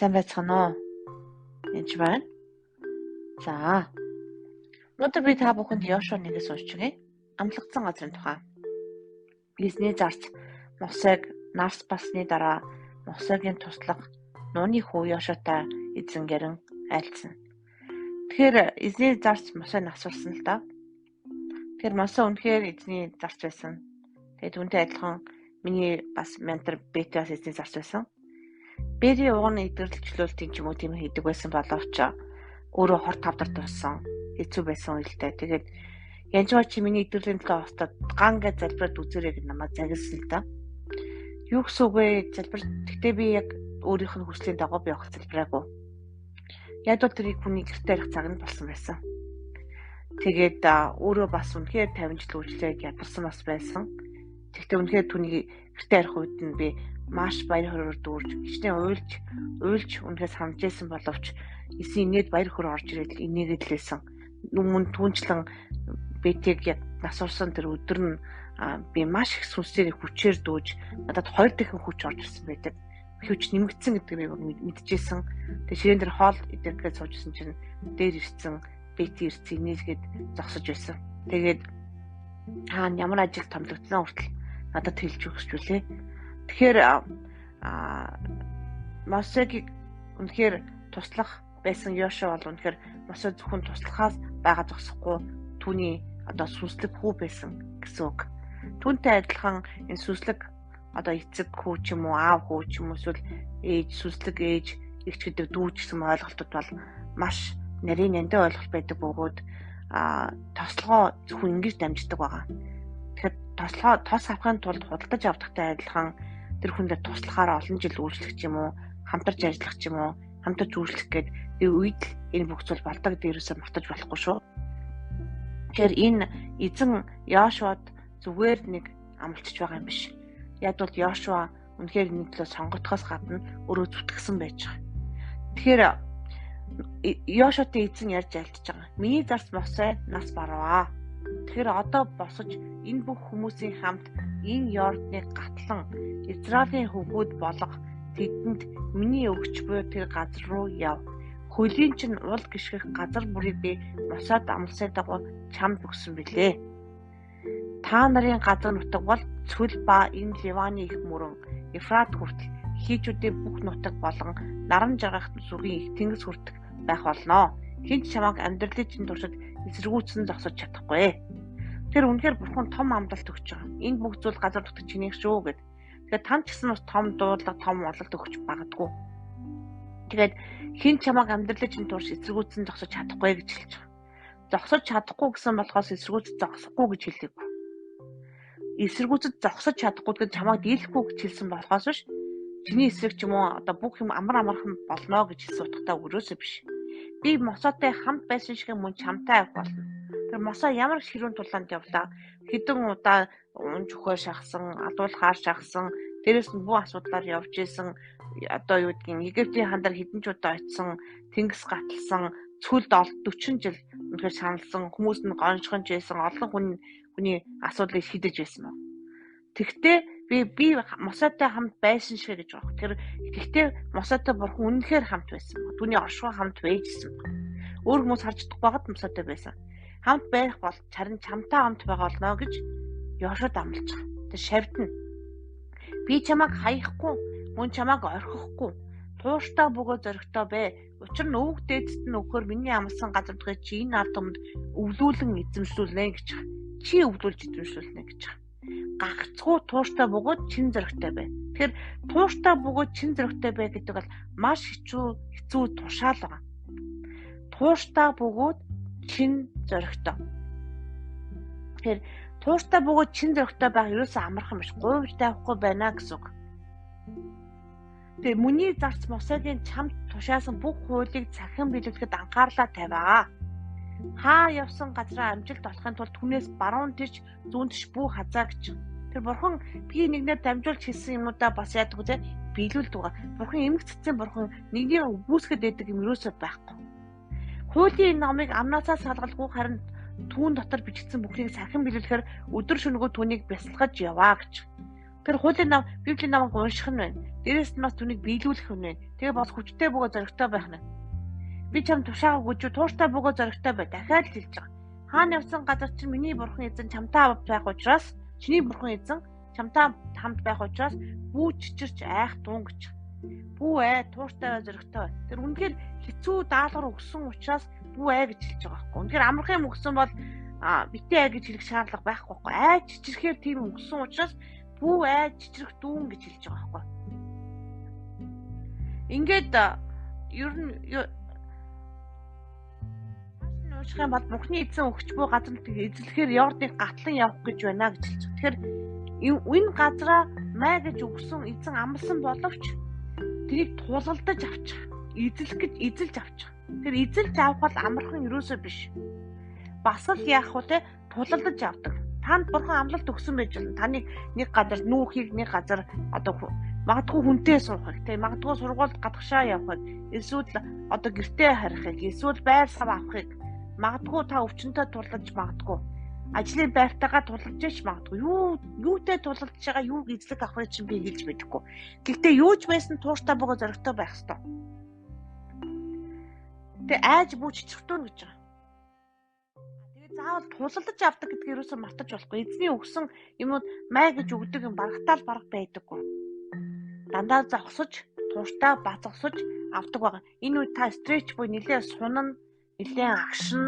Сайн байцгаана уу? Энд байна. За. Өнөөдөр би та бүхэнд Йошуа 1-ээс уншчихъя. Амлагдсан газрын тухай. Эзний зарц Мосег нарс басны дараа Мосегийн туслах нууны хүү Йошуатай эзэн гэрэн айлцсан. Тэгэхээр эзний зарц Мосег асуусан л да. Тэгэхээр Мосе үнэхээр эзний зарц байсан. Тэгээд түүнтэй адилхан миний бас ментор Бетас эзний зарц байсан. Бери уугны идэвхжүүлэлтийн ч юм уу тийм хийдэг байсан боловч өөрөө хор тавдар туссан хэцүү байсан үедээ. Тэгээд янжгаа чи миний идэвхжлийн төлөө хостод гангээ залбираад үзээрэй гэж намайг загилсан л да. Юу гэсэн үг вэ? Залбир. Гэхдээ би яг өөрийнх нь хүслийн дагуу би явах залбираагүй. Яг л тэрийг хүний гэртээ арих цаг нь болсон байсан. Тэгээд өөрөө бас үнэхээр 50 жил үйлчлээд ядарсан бас байсан. Тэгтээ үнэхээр түүний гэртээ арих үед нь би маш баяр хөөрөөр дүүрж хичнээн уйлж үнэхээр санджсэн боловч эсийн инээд баяр хөөр орж ирээд инээгээд лээсэн. Өмнө түнчлэн бэтийг яг насурсан тэр өдөр нь би маш их сүнсээр хүчээр дүүж надад 2 дахин хүч орж ирсэн байдаг. Хүч нэмэгдсэн гэдгийг би мэдчихсэн. Тэгээ ширээн дээр хоол идэвхтэй суужсэн чинь дээр ирсэн бэти ирсэн инээгээд зогсож байсан. Тэгээд ямар ажил томлогдсон хүртэл надад хэлж өгч үлээ. Тэгэхээр Мосегийг үнэхээр туслах байсан Йошуа бол үнэхээр Мосе зөвхөн туслахаас байгаа зогсохгүй түүний одоо сүнслэг хүү байсан гэсэн үг. Түүнтэй адилхан энэ сүнслэг одоо эцэг хүү ч юм уу аав хүү ч юм уу эсвэл ээж сүнслэг ээж эгч гэдэг дүү ч гэсэн ойлголтод бол маш нарийн нандин ойлголт байдаг бөгөөд тослогоо зөвхөн ингэж дамждаг байгаа. Тэгэхээр тослогоо тос авахын тулд худалдаж авдагтай адилхан тэр хүндээ туслахаар олон жил үйлчлэх ч юм уу, хамтарч ажиллах ч юм уу, хамтарч үйлчлэх гээд тэр үед л энэ бүх зүйл болдог гэдэг ерөөсөө мартаж болохгүй шүү. Тэгэхээр энэ эзэн Йошуад зүгээр нэг амлчж байгаа юм биш. Яг бол Йошуа үнэхээр энэ төлөө сонгогдохоос гадна өөрөө зүтгэсэн байж байгаа. Тэгэхээр Йошуатай эзэн ярьж альтж байгаа. Миний зарц Мосе нас барваа. Тэгэхээр одоо босож энэ бүх хүмүүсийн хамт энэ Йордныг гатлан Израилийн хөвгүүд болгох тэдэнд миний өгч буй тэр газар руу яв. Хөлийн чинь уул гიშгэх газар бүрийг би Мосед амлсны дагуу чамд өгсөн билээ. Та нарын газар нутаг бол цөл ба энэ Ливаны их мөрөн Ефрат хүртэл хийчүүдийн бүх нутаг болон наран жаргах зүгийн их тэнгис хүртэл байх болно. Хинч чамайг амьдралын чинь туршид эсэргүүцэн зогсож чадахгүй. Тэр үнэхээр бурхан том амлалт өгч байгаа. Энэ бүх зүйл газар нутаг чинийх шүү гэд. Тэгэхээр тань ч гэсэн бас том дуудлага, том ололт өгч магадгүй. Тэгээд хин чамайг амьдралын чинь турш эсэргүүцэн зогсож чадахгүй гэж хэлж байгаа. Зогсож чадахгүй гэсэн болохоос эсэргүүцэж зогсохгүй гэж хэлээгүй. Эсэргүүцэж зогсож чадахгүй гэдэг чамайг дийлэхгүй гэж хэлсэн болохоос биш. Чиний эсрэг ч юм уу одоо бүх юм амархан болно гэж хэлсэн утгатай өрөөсөө биш. Би Мосетой хамт байсан шиг мөн чамтай авах болно. Тэр Мосе ямар их хэрүүн тулаанд явлаа. Хэдэн удаа унж өхөө шахсан, адуулахаар шахсан, дээрэс нь бүх асуудлаар явж исэн. Одоо юу гэдгийг Египтийн хандар хэдэн ч удаа очисон, тэнгис гаталсан, цүлд 40 жил үнэхээр шаналсан, хүмүүс нь гоншгонж байсан, олон хүний асуудлыг шийдэж байсан ба. Тэгтээ би Мосетой хамт байсан шиг гэж байна. Тэгтээ Мосетой бурхан үнэхээр хамт байсан. Түүний оршихуй хамт байжсэн. Өөр хүмүүс харж чадахгүй байгаад Мосетой байсан. Хамт байх бол чарын чамтай хамт байгаа болно гэж Йошуад амлаж байгаа. Тэр шавдна. Би чамайг хаяхгүй, мөн чамайг орхихгүй. Тууштай бөгөө зөрөгтэй бай. Учир нь өвөг дээдсэд нь өгөхөр миний амласан газар дэх чи энэ ард түмэнд өвлүүлэн эзэмшүүлнэ гэж байгаа. Чи өвлүүлж эзэмшүүлнэ гэж байгаа. Гагцгүй тууштай бөгөөд чин зөрөгтэй бай. Тэгэхээр тууштай бөгөөд чин зөрөгтэй бай гэдэг бол маш хэцүү тушаал байгаа. Тууштай бөгөөд чин зөрөгтэй. Тэгэхээр тууштай бөгөөд чин зөрөгтэй байх ерөөсөө амархан биш. Гуйж тавихгүй байна гэсэн үг. Тэгээ миний зарц Мосегийн чамд тушаасан бүх хуулийг цахин биелүүлэхэд анхаарлаа тавиа. Хаа явсан газраа амжилт олохын тулд түнээс баруун тийш зүүн тийш бүх хазаа гэж. Тэр бурхан би нэгнээр дамжуулж хэлсэн юмудаа бас яадаг үү? Биелүүлдэг байгаа. Бурхан эмх цэцэн бурхан нэгнийг үүсгэхэд байдаг юм ерөөсөө байхгүй. Хуулийн номыг амнаасаа салгалгүй харин түүн дотор бичигдсэн бүхнийг сахин биелүүлэхээр өдөр шөнөгөө түүнийг бясалгаж яваа гэж. Тэр хуулийн нам, Библийн намайг унших нь байна. Дээрээс нь бас түүнийг биелүүлэх нь байна. Тэгээ бас хүчтэй бөгөө зоригтой байх нь. Би чам тушаага гүжүү тууштай бөгөө зоригтой бай. Дахиад л хэлж байгаа. Хаана явсан газар чинь миний бурхан эзэн чамтай байх учраас, чиний бурхан эзэн чамтай хамт байх учраас бүү чичирч айх дуун гэж. Бүү тууштай зоригтой. Тэр үнэхээр хэцүү даалгавар өгсөн учраас бүү гэж хэлж байгаа байхгүй. Үнэхээр амархан юм өгсөн бол битээ гэж хэлэх шаардлага байхгүй байхгүй. Чичрэхээр тийм өгсөн учраас бүү чичрэх дүүн гэж хэлж байгаа байхгүй. Ингээд ер нь уушх юм бол Бурхны эзэн өгч буй газар эзлэхээр Йордыг гатлан явах гэж байна гэж хэлж байгаа. Тэгэхээр энэ газараа май гэж өгсөн эзэн амласан боловч тэрийг тулгалдаж авчих. Эзлэх гэж эзэлж авчих. Тэр эзэлж авах бол амархан юусоо биш. Бас л яах вэ? Тулгалдаж авдаг. Танд бурхан амлалт өгсөн байж болно. Таны нэг газар нүүхийг, нэг газар одоо магадгүй хүнтэй суухыг, магадгүй сургуульд гадагшаа явахыг, эсвэл одоо гэртээ харихыг, эсвэл байр сав авахыг, магадгүй та өвчнөд тулалж магадгүй. Ажлын байртайгаа тулалж ич магадгүй. Юутэй тулалж байгаа, юуг эзлэх авахыг чинь би хэлж мэдэхгүй. Гэхдээ юу ч байсан тууштай бөгөө зоригтой байх ёстой. Тэгээ айж бүүч чичрхтөр гэж байгаа. Заавал тулалдаж авдаг гэдгийг юусоо мартаж болохгүй. Эзний өгсөн юмуд май гэж өгдөг юм барагтаал бараг байдаггүй. Дандаа зогсож, тууштай бацгасаж авдаг байгаа. Энэ үед та стретч буй нэлээд сунана, нэлээд агшин,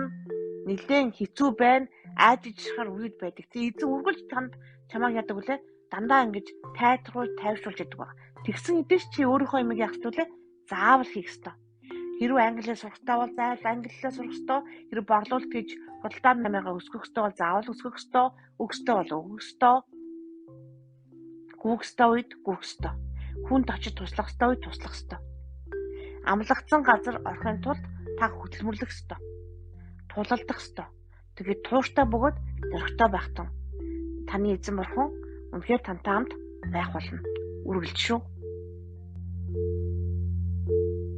нэлээд хэцүү байна. Айж ичрхэр үед байдаг. Тэгээ эзэн үргэлж чамайг яадаг үлээ. Дандаа ингэж тайвшруулж яадаг байгаа. Тэгсэн хэдий чи өөрийнхөө юмыг яах вэ? Заавал хийх ёстой. Хэрвээ англиар сурахтаа бол заавал англиар сурах ёстой. Хэрвээ борлуулалт гэж худалдаа намайгаа өсгөх ёстой бол заавал өсгөх ёстой. Өгөхтэй бол өгөх ёстой. Гүөхтэй үед гүөх ёстой. Хүнд очиж туслах ёстой үед туслах ёстой. Амлагдсан газар орохын тулд та хөдөлмөрлөх ёстой. Тулалдах ёстой. Тэгээд тууштай бөгөөд зоригтой байх тун. Таны эзэн бурхан үнэхээр тантай хамт байх болно. Үргэлж шүү.